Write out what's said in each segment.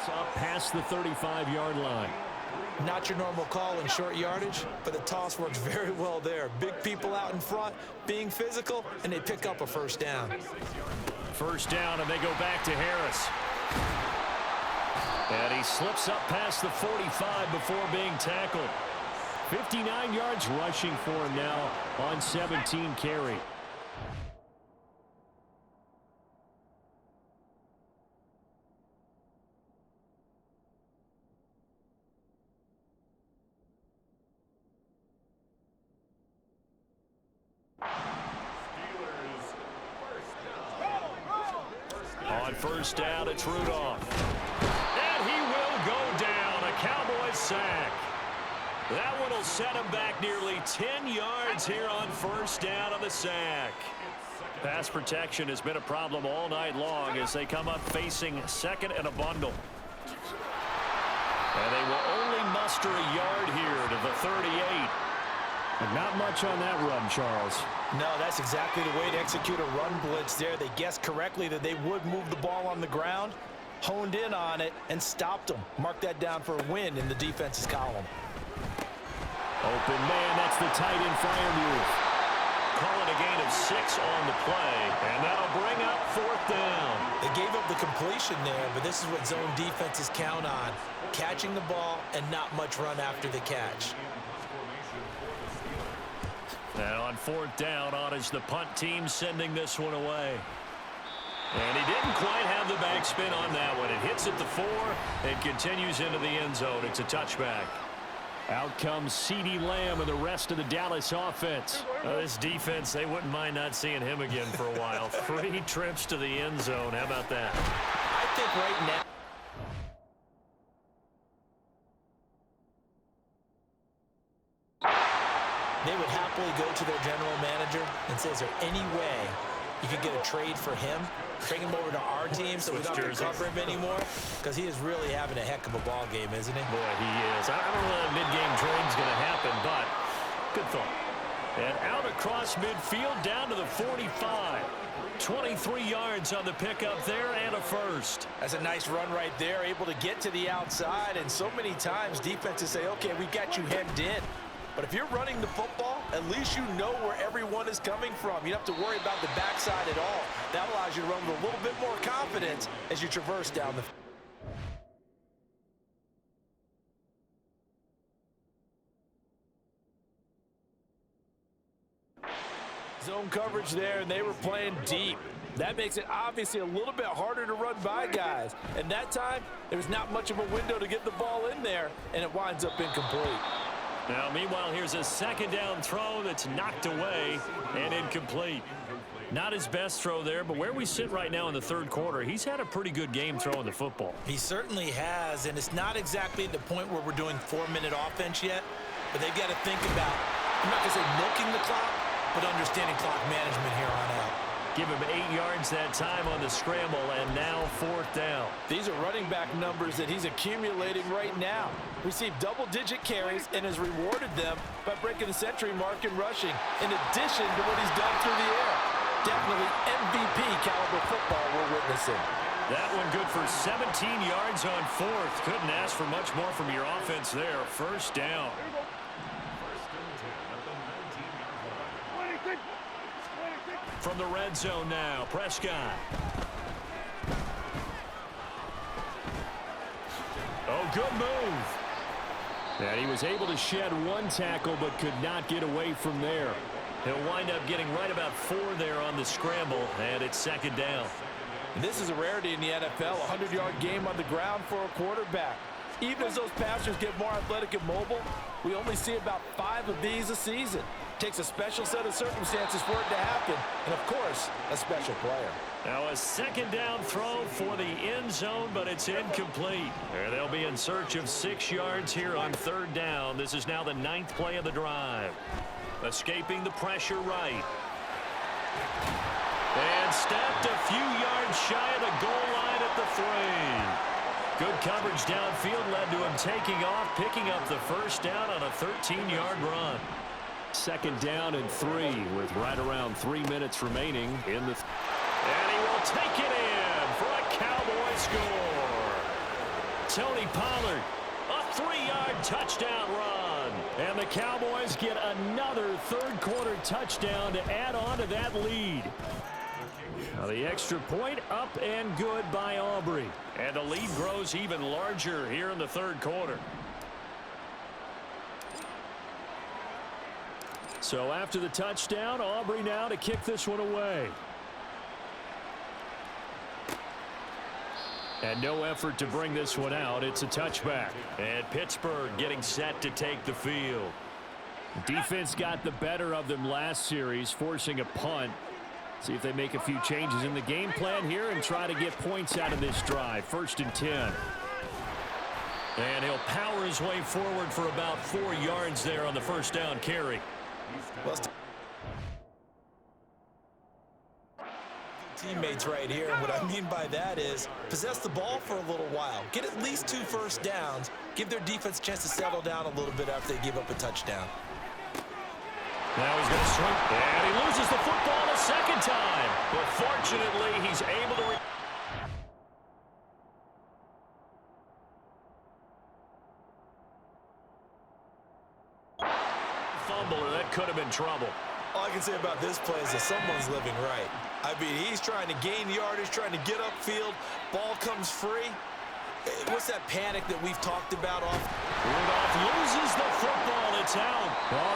up past the 35-yard line. Not your normal call in short yardage, but the toss works very well there. Big people out in front, being physical, and they pick up a first down. First down, and they go back to Harris. And he slips up past the 45 before being tackled. 59 yards rushing for him now on 17 carry. On first down, it's Rudolph. And he will go down. A Cowboys sack. That one will set him back nearly 10 yards here on first down on the sack. Pass protection has been a problem all night long as they come up facing second and a bundle. And they will only muster a yard here to the 38. But not much on that run, Charles. No, that's exactly the way to execute a run blitz there. They guessed correctly that they would move the ball on the ground, honed in on it, and stopped them. Mark that down for a win in the defense's column. Open man, that's the tight end Freiermuth. Call it a gain of 6 on the play, and that'll bring up fourth down. They gave up the completion there, but this is what zone defenses count on, catching the ball and not much run after the catch. Now on fourth down, on is the punt team sending this one away. And he didn't quite have the backspin on that one. It hits at the 4 and continues into the end zone. It's a touchback. Out comes CeeDee Lamb and the rest of the Dallas offense. This defense, they wouldn't mind not seeing him again for a while. 3 trips to the end zone. How about that? I think right now, they would happily go to their general manager and say, is there any way you could get a trade for him? Bring him over to our team so we don't have to cover him anymore? Because he is really having a heck of a ball game, isn't he? Boy, he is. I don't know that mid-game trade's going to happen, but good thought. And out across midfield down to the 45. 23 yards on the pickup there and a first. That's a nice run right there, able to get to the outside. And so many times defenses say, okay, we got you hemmed in. But if you're running the football, at least you know where everyone is coming from. You don't have to worry about the backside at all. That allows you to run with a little bit more confidence as you traverse down the zone coverage there, and they were playing deep. That makes it obviously a little bit harder to run by guys. And that time, there was not much of a window to get the ball in there, and it winds up incomplete. Now, meanwhile, here's a second down throw that's knocked away and incomplete. Not his best throw there, but where we sit right now in the third quarter, he's had a pretty good game throwing the football. He certainly has, and it's not exactly at the point where we're doing 4-minute offense yet, but they've got to think about, I'm not going to say milking the clock, but understanding clock management here on out. Give him 8 yards that time on the scramble, and now fourth down. These are running back numbers that he's accumulating right now. Received double-digit carries and has rewarded them by breaking the century mark in rushing, in addition to what he's done through the air. Definitely MVP caliber football we're witnessing. That one good for 17 yards on fourth. Couldn't ask for much more from your offense there. First down. From the red zone now, Prescott. Oh, good move. And he was able to shed one tackle but could not get away from there. He'll wind up getting right about 4 there on the scramble, and it's second down. This is a rarity in the NFL, a 100-yard game on the ground for a quarterback. Even as those passers get more athletic and mobile, we only see about 5 of these a season. Takes a special set of circumstances for it to happen, and of course, a special player. Now a second down throw for the end zone, but it's incomplete. And they'll be in search of 6 yards here on third down. This is now the 9th play of the drive. Escaping the pressure right. And stepped a few yards shy of the goal line at the 3. Good coverage downfield led to him taking off, picking up the first down on a 13-yard run. Second down and 3 with right around 3 minutes remaining in the... And he will take it in for a Cowboy score. Tony Pollard. A 3-yard touchdown run. And the Cowboys get another third-quarter touchdown to add on to that lead. Now the extra point up and good by Aubrey. And the lead grows even larger here in the third quarter. So after the touchdown, Aubrey now to kick this one away. And no effort to bring this one out. It's a touchback. And Pittsburgh getting set to take the field. Defense got the better of them last series, forcing a punt. See if they make a few changes in the game plan here and try to get points out of this drive. 1st and 10. And he'll power his way forward for about 4 yards there on the first down carry. Teammates right here, and what I mean by that is possess the ball for a little while. Get at least 2 first downs. Give their defense a chance to settle down a little bit after they give up a touchdown. Now he's going to swing, and he loses the football a second time. But fortunately, he's able to... fumble, or that could have been trouble. All I can say about this play is that someone's living right. I mean, he's trying to gain yardage, trying to get upfield. Ball comes free. What's that panic that we've talked about off? Rudolph loses the football. It's out.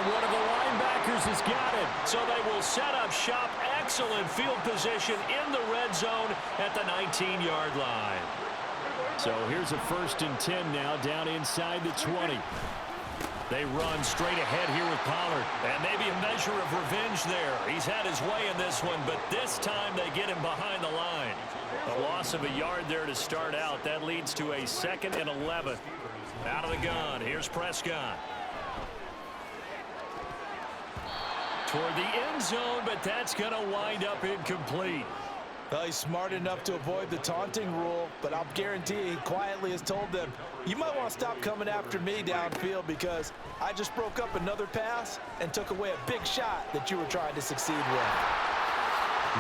One of the linebackers has got it. So they will set up shop. Excellent field position in the red zone at the 19-yard line. So here's a 1st and 10 now down inside the 20. They run straight ahead here with Pollard. And maybe a measure of revenge there. He's had his way in this one, but this time they get him behind the line. A loss of a yard there to start out. That leads to a 2nd and 11. Out of the gun. Here's Prescott. Toward the end zone, but that's going to wind up incomplete. Well, he's smart enough to avoid the taunting rule, but I'll guarantee he quietly has told them, you might want to stop coming after me downfield because I just broke up another pass and took away a big shot that you were trying to succeed with.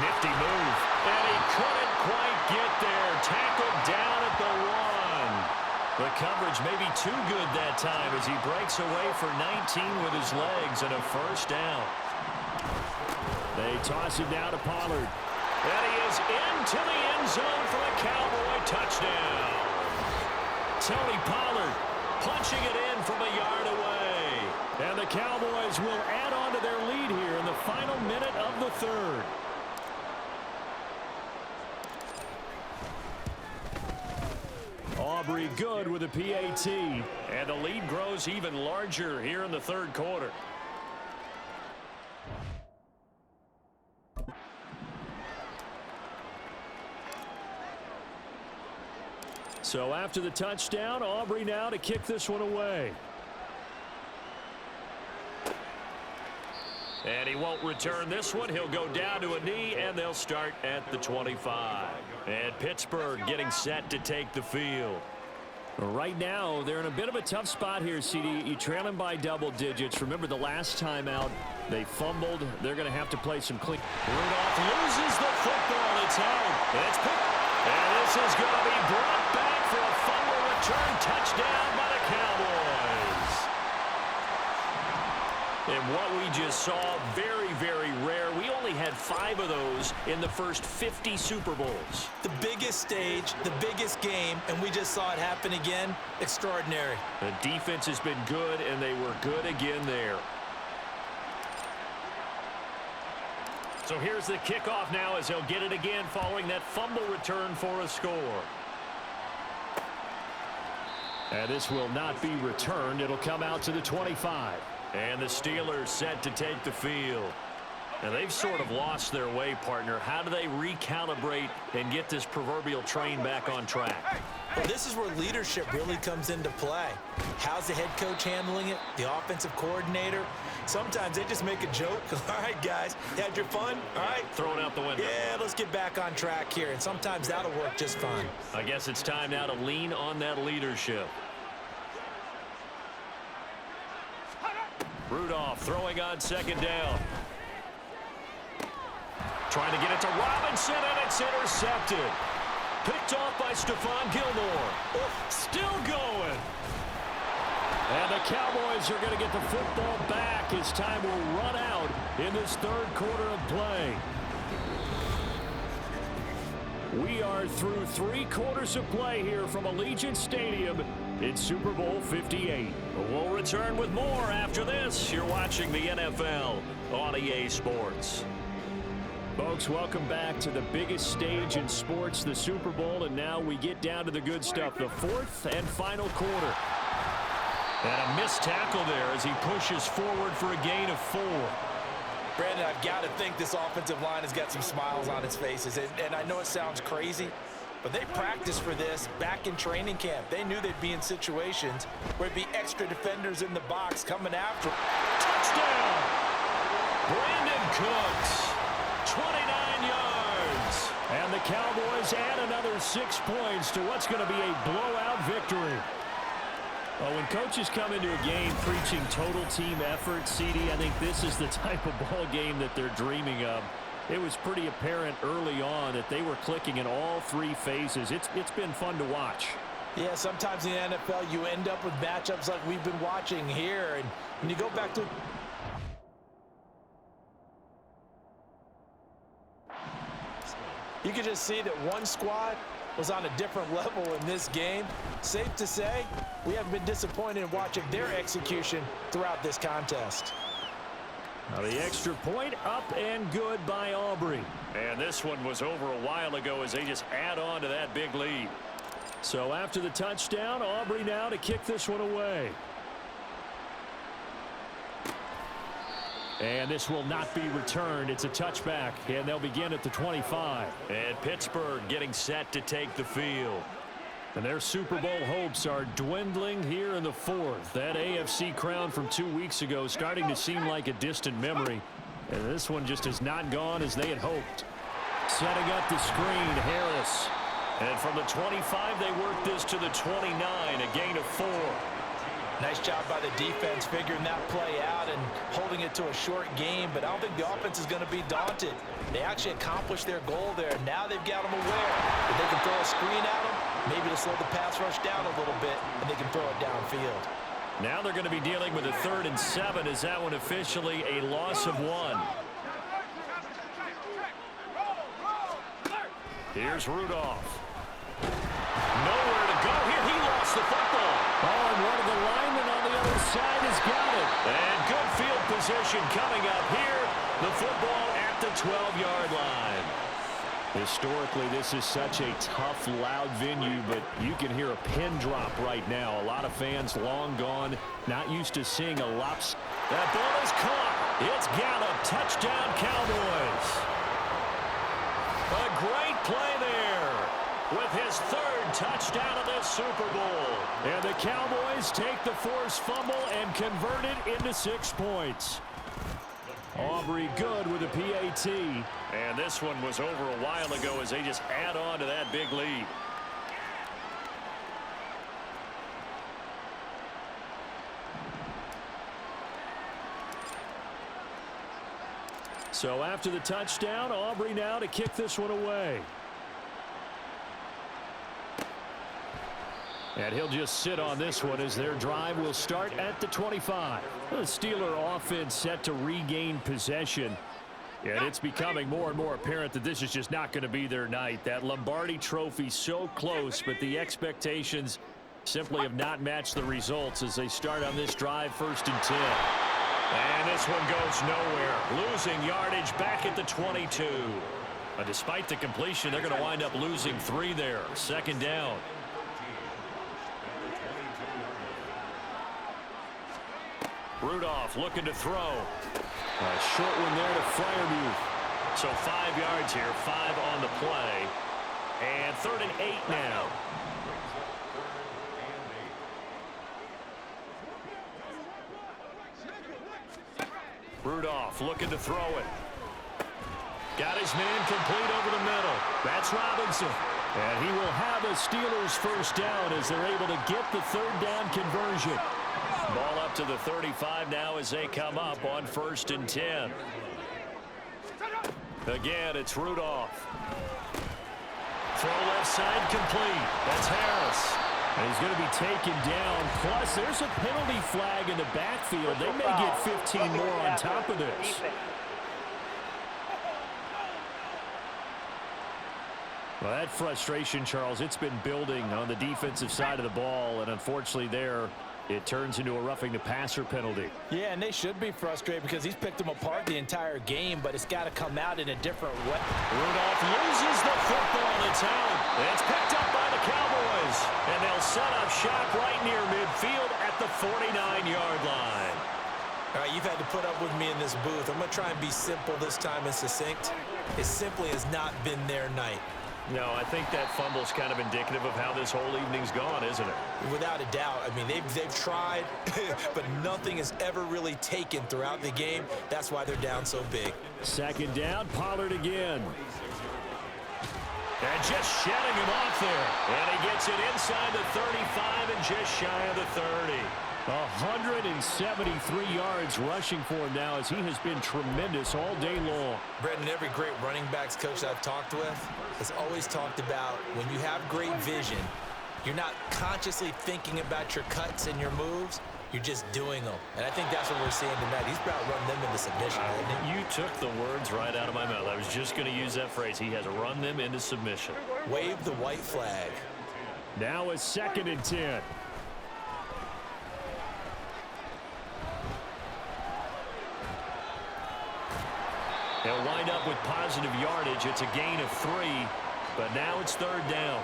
Nifty move. And he couldn't quite get there. Tackled down at the 1. The coverage may be too good that time as he breaks away for 19 with his legs and a first down. They toss it down to Pollard. And he is into the end zone for a Cowboy touchdown. Tony Pollard punching it in from a yard away. And the Cowboys will add on to their lead here in the final minute of the third. Aubrey good with a PAT. And the lead grows even larger here in the third quarter. So after the touchdown, Aubrey now to kick this one away. And he won't return this one. He'll go down to a knee, and they'll start at the 25. And Pittsburgh getting set to take the field. Right now, they're in a bit of a tough spot here, CD. You trail them by double digits. Remember the last time out, they fumbled. They're going to have to play some clean. Rudolph loses the football. It's out. It's picked. And this is going to be brought back for a fumble return touchdown by the Cowboys. And what we just saw, very, very rare. We only had 5 of those in the first 50 Super Bowls. The biggest stage, the biggest game, and we just saw it happen again. Extraordinary. The defense has been good, and they were good again there. So here's the kickoff now as they'll get it again following that fumble return for a score. And this will not be returned. It'll come out to the 25. And the Steelers set to take the field. Now they've sort of lost their way, partner. How do they recalibrate and get this proverbial train back on track? Well, this is where leadership really comes into play. How's the head coach handling it? The offensive coordinator? Sometimes they just make a joke. All right, guys, you had your fun? All right. Throw it out the window. Yeah, let's get back on track here. And sometimes that'll work just fine. I guess it's time now to lean on that leadership. Rudolph throwing on second down. Trying to get it to Robinson, and it's intercepted. Picked off by Stephon Gilmore. Still Cowboys are going to get the football back as time will run out in this third quarter of play. We are through 3 quarters of play here from Allegiant Stadium in Super Bowl 58. We'll return with more after this. You're watching the NFL on EA Sports. Folks, welcome back to the biggest stage in sports, the Super Bowl, and now we get down to the good stuff, the fourth and final quarter. And a missed tackle there as he pushes forward for a gain of 4. Brandon, I've got to think this offensive line has got some smiles on its faces. And I know it sounds crazy, but they practiced for this back in training camp. They knew they'd be in situations where there'd be extra defenders in the box coming after. Touchdown! Brandon Cooks, 29 yards. And the Cowboys add another 6 points to what's going to be a blowout victory. Well, when coaches come into a game preaching total team effort, CD, I think this is the type of ball game that they're dreaming of. It was pretty apparent early on that they were clicking in all 3 phases. It's been fun to watch. Yeah, sometimes in the NFL you end up with matchups like we've been watching here. And when you go back to... You can just see that one squad was on a different level in this game. Safe to say, we haven't been disappointed in watching their execution throughout this contest. Now the extra point up and good by Aubrey. And this one was over a while ago as they just add on to that big lead. So after the touchdown, Aubrey now to kick this one away. And this will not be returned. It's a touchback, and they'll begin at the 25. And Pittsburgh getting set to take the field. And their Super Bowl hopes are dwindling here in the fourth. That AFC crown from 2 weeks ago starting to seem like a distant memory. And this one just has not gone as they had hoped. Setting up the screen, Harris. And from the 25, they work this to the 29, a gain of 4. Nice job by the defense figuring that play out and holding it to a short game, but I don't think the offense is going to be daunted. They actually accomplished their goal there. Now they've got them aware that they can throw a screen at them, maybe to slow the pass rush down a little bit, and they can throw it downfield. Now they're going to be dealing with a 3rd and 7. Is that one officially a loss of 1? Here's Rudolph. Nowhere to go here. He lost the football. Oh, and one of the linemen on the other side has got it. And good field position coming up here. The football at the 12-yard line. Historically, this is such a tough, loud venue, but you can hear a pin drop right now. A lot of fans long gone, not used to seeing a lops. That ball is caught. It's Gallup. Touchdown, Cowboys. A great play there with his 3rd touchdown of this Super Bowl. And the Cowboys take the forced fumble and convert it into 6 points. Aubrey good with a PAT. And this one was over a while ago as they just add on to that big lead. So after the touchdown, Aubrey now to kick this one away. And he'll just sit on this one as their drive will start at the 25. The Steeler offense set to regain possession. And it's becoming more and more apparent that this is just not going to be their night. That Lombardi trophy so close, but the expectations simply have not matched the results as they start on this drive 1st and 10. And this one goes nowhere. Losing yardage back at the 22. But despite the completion, they're going to wind up losing 3 there. 2nd down. Rudolph looking to throw. A short one there to Freiermuth. So 5 yards here, 5 on the play. And 3rd and 8 now. Rudolph looking to throw it. Got his man complete over the middle. That's Robinson. And he will have a Steelers 1st down as they're able to get the 3rd down conversion. Ball up to the 35 now as they come up on 1st and 10. Again, it's Rudolph. Throw left side complete. That's Harris. And he's going to be taken down. Plus, there's a penalty flag in the backfield. They may get 15 more on top of this. Well, that frustration, Charles, it's been building on the defensive side of the ball, and unfortunately there, it turns into a roughing the passer penalty. Yeah, and they should be frustrated because he's picked them apart the entire game, but it's got to come out in a different way. Rudolph loses the football. It's out. It's picked up by the Cowboys, and they'll set up shop right near midfield at the 49-yard line. All right, you've had to put up with me in this booth. I'm going to try and be simple this time and succinct. It simply has not been their night. No, I think that fumble's kind of indicative of how this whole evening's gone, isn't it? Without a doubt. I mean, they've tried, but nothing has ever really taken throughout the game. That's why they're down so big. Second down, Pollard again. And just shutting him off there. And he gets it inside the 35 and just shy of the 30. 173 yards rushing for him now as he has been tremendous all day long. Brendan, every great running backs coach I've talked with has always talked about when you have great vision, you're not consciously thinking about your cuts and your moves. You're just doing them. And I think that's what we're seeing tonight. He's about run them into submission, hasn't he? You took the words right out of my mouth. I was just going to use that phrase. He has run them into submission. Wave the white flag. Now a 2nd and 10. They'll wind up with positive yardage. It's a gain of 3, but now it's 3rd down.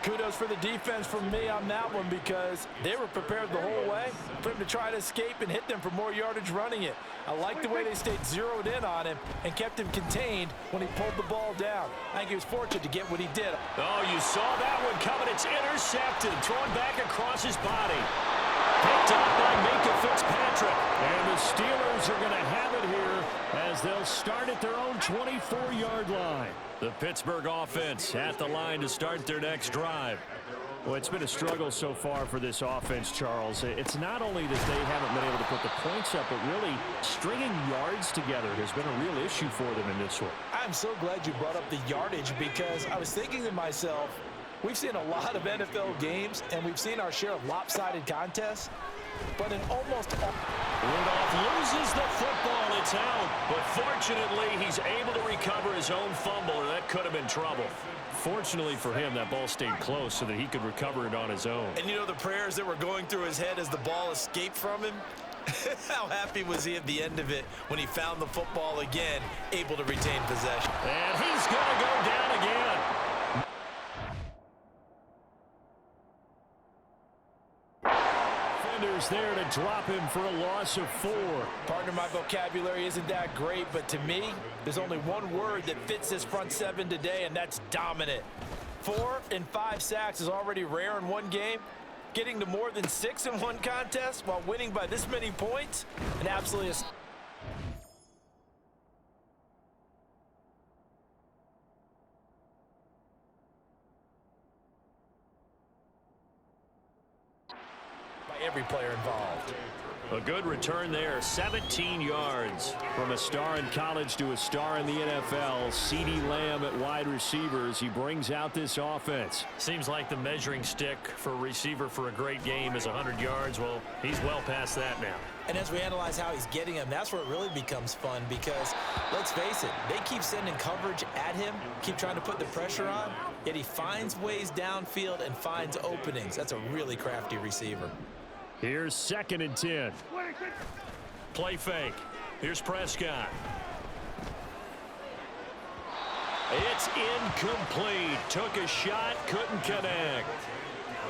Kudos for the defense from me on that one because they were prepared the whole way for him to try to escape and hit them for more yardage running it. I like the way they stayed zeroed in on him and kept him contained when he pulled the ball down. I think he was fortunate to get what he did. Oh, you saw that one coming. It's intercepted, thrown back across his body. Picked up by Minka Fitzpatrick. And the Steelers are going to have it here as they'll start at their own 24-yard line. The Pittsburgh offense at the line to start their next drive. Well, it's been a struggle so far for this offense, Charles. It's not only that they haven't been able to put the points up, but really stringing yards together has been a real issue for them in this one. I'm so glad you brought up the yardage because I was thinking to myself, we've seen a lot of NFL games, and we've seen our share of lopsided contests, but in almost all... Rudolph loses the football. It's out. But fortunately, he's able to recover his own fumble, or that could have been trouble. Fortunately for him, that ball stayed close so that he could recover it on his own. And you know the prayers that were going through his head as the ball escaped from him? How happy was he at the end of it when he found the football again, able to retain possession? And he's going to go down again. There to drop him for a loss of 4. Partner, my vocabulary isn't that great, but to me, there's only one word that fits this front 7 today, and that's dominant. 4 and 5 sacks is already rare in one game. Getting to more than 6 in one contest while winning by this many points, and absolutely every player involved. A good return there, 17 yards from a star in college to a star in the NFL. CeeDee Lamb at wide receivers. He brings out this offense. Seems like the measuring stick for a receiver for a great game is 100 yards. Well, he's well past that now. And as we analyze how he's getting them, that's where it really becomes fun because, let's face it, they keep sending coverage at him, keep trying to put the pressure on, yet he finds ways downfield and finds openings. That's a really crafty receiver. Here's 2nd and 10. Play fake. Here's Prescott. It's incomplete. Took a shot, couldn't connect.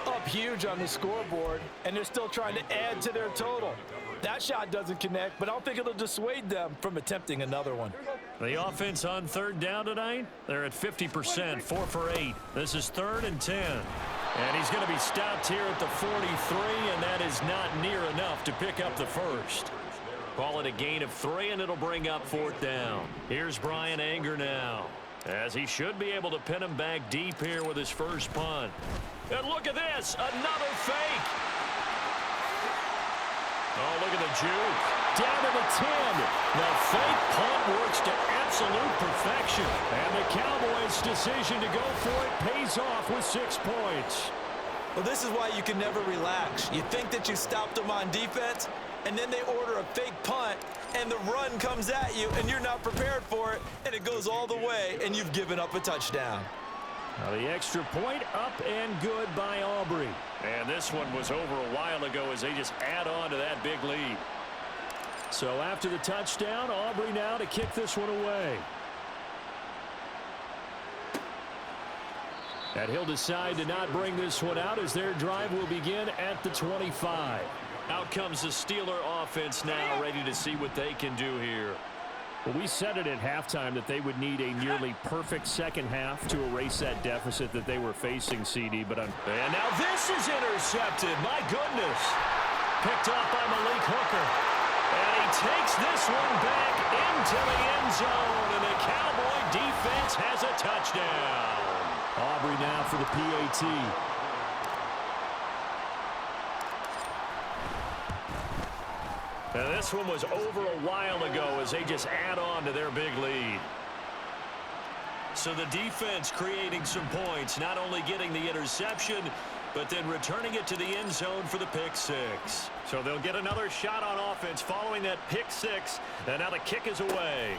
Up huge on the scoreboard, and they're still trying to add to their total. That shot doesn't connect, but I don't think it'll dissuade them from attempting another one. The offense on 3rd down tonight, they're at 50%, 4 for 8. This is 3rd and 10. And he's going to be stopped here at the 43, and that is not near enough to pick up the first. Call it a gain of 3, and it'll bring up 4th down. Here's Brian Anger now, as he should be able to pin him back deep here with his first punt. And look at this, another fake. Oh, look at the juke. Down to the 10. The fake punt works to absolute perfection. And the Cowboys' decision to go for it pays off with 6 points. Well, this is why you can never relax. You think that you stopped them on defense, and then they order a fake punt, and the run comes at you, and you're not prepared for it, and it goes all the way, and you've given up a touchdown. Now the extra point up and good by Aubrey. And this one was over a while ago as they just add on to that big lead. So after the touchdown, Aubrey now to kick this one away. And he'll decide to not bring this one out as their drive will begin at the 25. Out comes the Steeler offense now, ready to see what they can do here. Well, we said it at halftime that they would need a nearly perfect second half to erase that deficit that they were facing, CD. And now this is intercepted. My goodness. Picked off by Malik Hooker. And he takes this one back into the end zone. And the Cowboy defense has a touchdown. Aubrey now for the PAT. Now this one was over a while ago as they just add on to their big lead. So the defense creating some points, not only getting the interception, but then returning it to the end zone for the pick six. So they'll get another shot on offense following that pick six, and now the kick is away.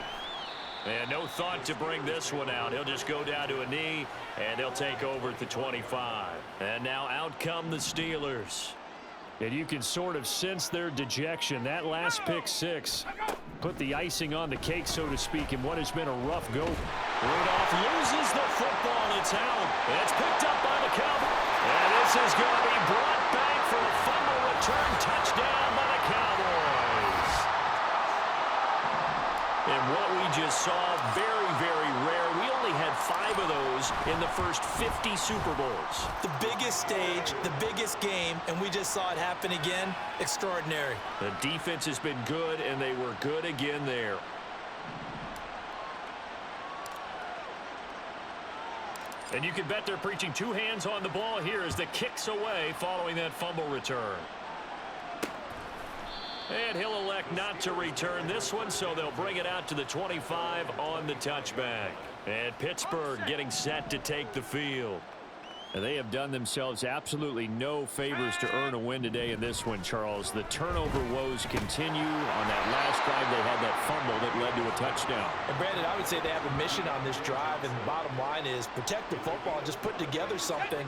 And no thought to bring this one out. He'll just go down to a knee, and he'll take over at the 25. And now out come the Steelers. And you can sort of sense their dejection. That last pick six put the icing on the cake, so to speak, in what has been a rough go. Rudolph loses the football. It's out. It's picked up by the Cowboys. And this is going to be brought back for a fumble return touchdown by the Cowboys. And what we just saw, very, very rare. We only had 5 of those in the first 50 Super Bowls. The biggest stage, the biggest game, and we just saw it happen again. Extraordinary. The defense has been good, and they were good again there. And you can bet they're preaching 2 hands on the ball here as the kick's away following that fumble return. And he'll elect not to return this one, so they'll bring it out to the 25 on the touchback. And Pittsburgh getting set to take the field. And they have done themselves absolutely no favors to earn a win today in this one, Charles. The turnover woes continue. On that last drive, they had that fumble that led to a touchdown. And Brandon, I would say they have a mission on this drive, and the bottom line is protect the football and just put together something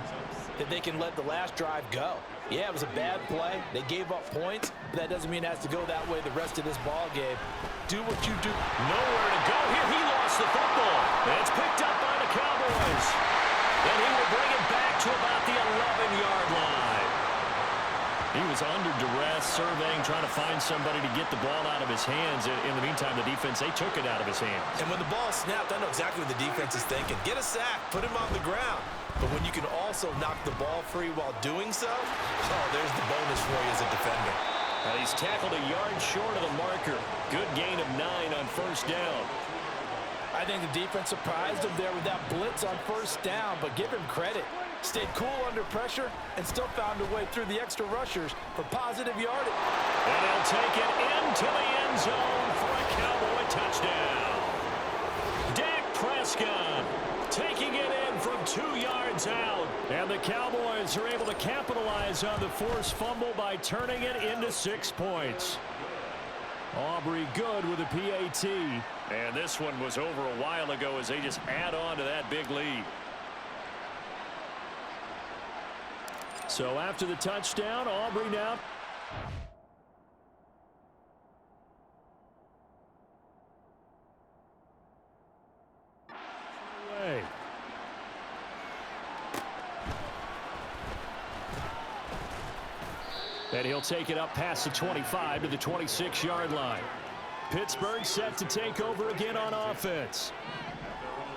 that they can let the last drive go. Yeah, it was a bad play. They gave up points, but that doesn't mean it has to go that way the rest of this ball game. Do what you do. Nowhere to go here. He lost the football. And it's picked up by the Cowboys. And he will bring it back to about the 11-yard line. He was under duress, surveying, trying to find somebody to get the ball out of his hands. In the meantime, the defense, they took it out of his hands. And when the ball snapped, I know exactly what the defense is thinking. Get a sack, put him on the ground. But when you can also knock the ball free while doing so, oh, there's the bonus for you as a defender. Now he's tackled a yard short of the marker. Good gain of 9 on first down. I think the defense surprised him there with that blitz on first down, but give him credit. Stayed cool under pressure and still found a way through the extra rushers for positive yardage. And he'll take it into the end zone for a Cowboy touchdown. Dak Prescott taking it in from 2 yards out. And the Cowboys are able to capitalize on the forced fumble by turning it into 6 points. Aubrey good with a PAT. And this one was over a while ago as they just add on to that big lead. So after the touchdown, Aubrey now. And he'll take it up past the 25 to the 26-yard line. Pittsburgh set to take over again on offense.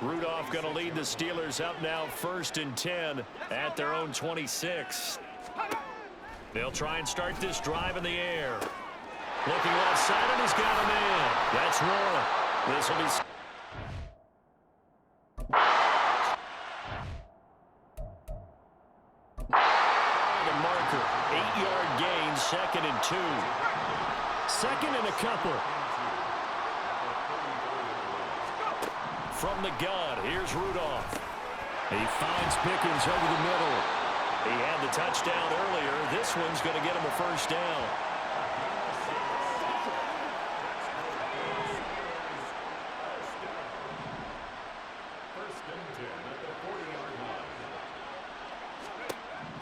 Rudolph going to lead the Steelers up now 1st and 10 at their own 26. They'll try and start this drive in the air. Looking left side, and he's got a man. That's one. This will be... The marker, 8-yard gain, 2nd and 2. 2nd and a couple. From the gun, here's Rudolph. He finds Pickens over the middle. He had the touchdown earlier. This one's going to get him a first down.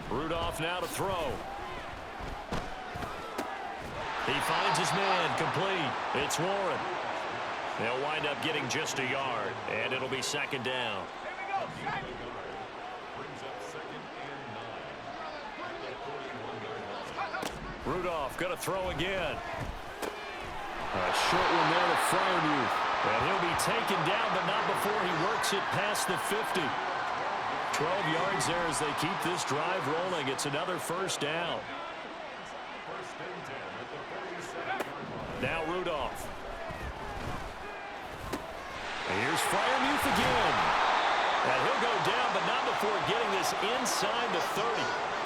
Rudolph now to throw. He finds his man, complete. It's Warren. They'll wind up getting just a yard, and it'll be second down. Rudolph going to throw again. A short one there to Freiermuth. And he'll be taken down, but not before he works it past the 50. 12 yards there as they keep this drive rolling. It's another first down. Now Rudolph. And here's Freiermuth again. And he'll go down, but not before getting this inside the 30.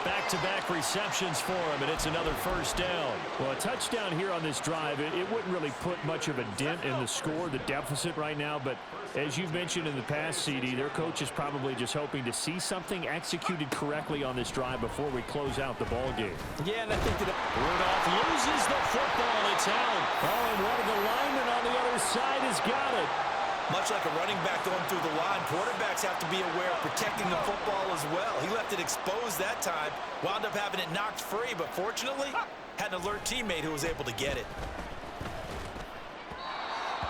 Back-to-back receptions for him, and it's another first down. Well, a touchdown here on this drive, it wouldn't really put much of a dent in the score, the deficit right now, but as you've mentioned in the past, CD, their coach is probably just hoping to see something executed correctly on this drive before we close out the ball game. Yeah, and I think that Rudolph loses the football, and it's out. Oh, and one of the linemen on the other side has got it. much like a running back going through the line, quarterbacks have to be aware of protecting the football as well. He left it exposed that time, wound up having it knocked free, but fortunately, had an alert teammate who was able to get it.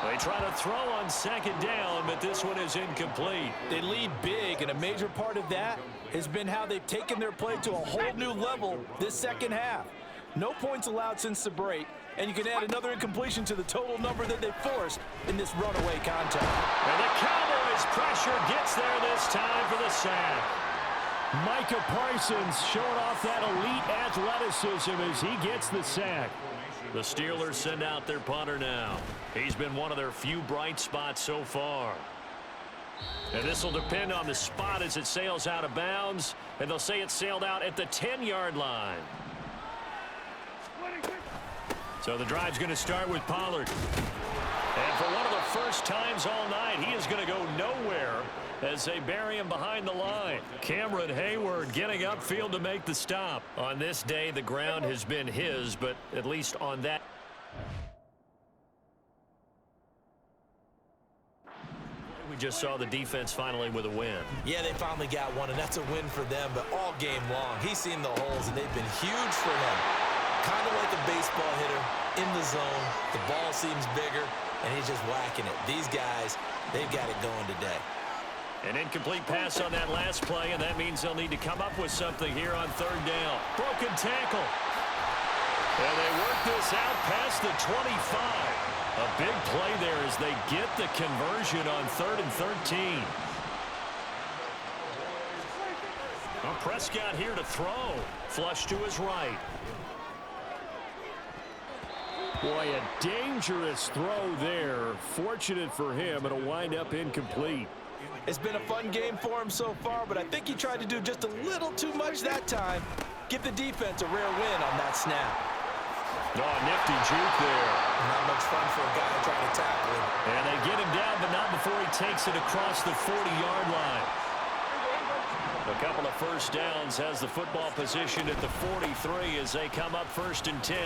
They try to throw on second down, but this one is incomplete. They lead big, and a major part of that has been how they've taken their play to a whole new level this second half. No points allowed since the break, and you can add another incompletion to the total number that they forced in this runaway contact. And the Cowboys' pressure gets there this time for the sack. Micah Parsons showing off that elite athleticism as he gets the sack. The Steelers send out their punter now. He's been one of their few bright spots so far. And this will depend on the spot as it sails out of bounds. And they'll say it sailed out at the 10-yard line. So the drive's going to start with Pollard. And for one of the first times all night, he is going to go nowhere as they bury him behind the line. Cameron Hayward getting upfield to make the stop. On this day, the ground has been his, but at least on that. We just saw the defense finally with a win. Yeah, they finally got one, and that's a win for them, but all game long, he's seen the holes, and they've been huge for him. Kind of like a baseball hitter in the zone. The ball seems bigger, and he's just whacking it. These guys, they've got it going today. An incomplete pass on that last play, and that means they'll need to come up with something here on third down. Broken tackle. And they work this out past the 25. A big play there as they get the conversion on 3rd and 13. Well, Prescott here to throw. Flush to his right. Boy, a dangerous throw there. Fortunate for him, it'll wind up incomplete. It's been a fun game for him so far, but I think he tried to do just a little too much that time. Give the defense a rare win on that snap. Oh, nifty juke there. Not much fun for a guy trying to tackle him. And they get him down, but not before he takes it across the 40-yard line. A couple of first downs, has the football position at the 43 as they come up 1st and 10.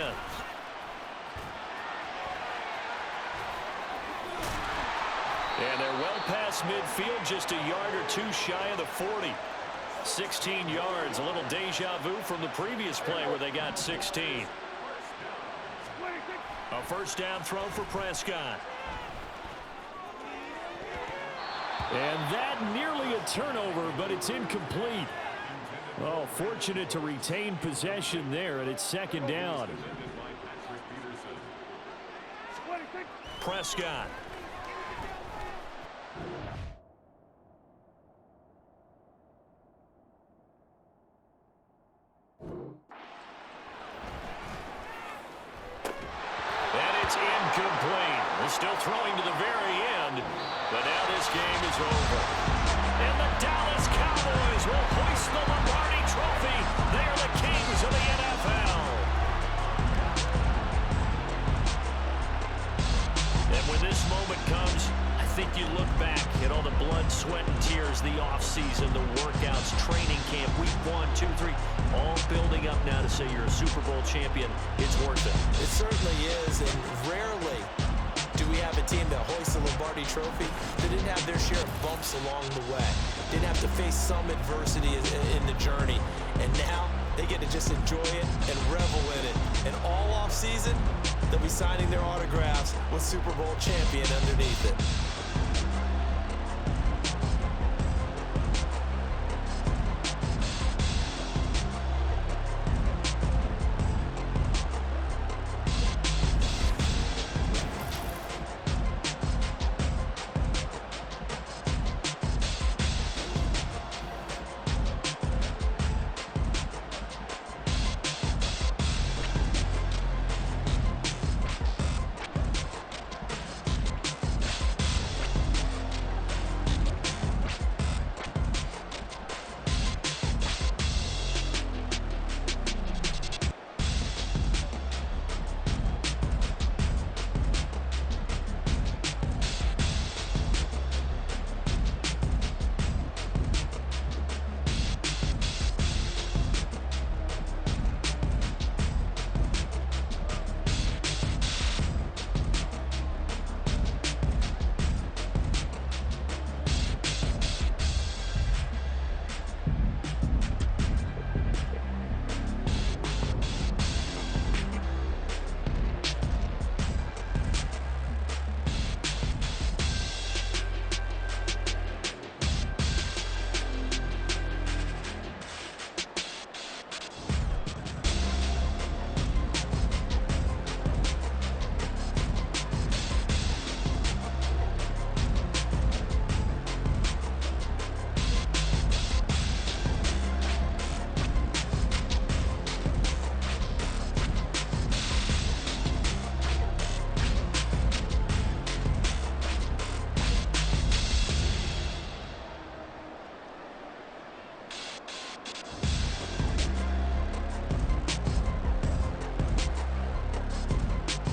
And they're well past midfield, just a yard or two shy of the 40. 16 yards, a little deja vu from the previous play where they got 16. A first down throw for Prescott. And that nearly a turnover, but it's incomplete. Oh, fortunate to retain possession there, and it's second down. Prescott. Incomplete. They're still throwing to the very end, but now this game is over. And the Dallas Cowboys will hoist the Lombardi Trophy. They are the kings of the NFL. And when this moment comes, I think you look back at all the blood, sweat, and tears the offseason, the workouts, training camp, week 1, 2, 3, all building up now to say you're a Super Bowl champion. It's worth it. It certainly is, and rarely do we have a team that hoists the Lombardi Trophy that didn't have their share of bumps along the way, didn't have to face some adversity in the journey, and now they get to just enjoy it and revel in it. And all off season, they'll be signing their autographs with Super Bowl champion underneath it.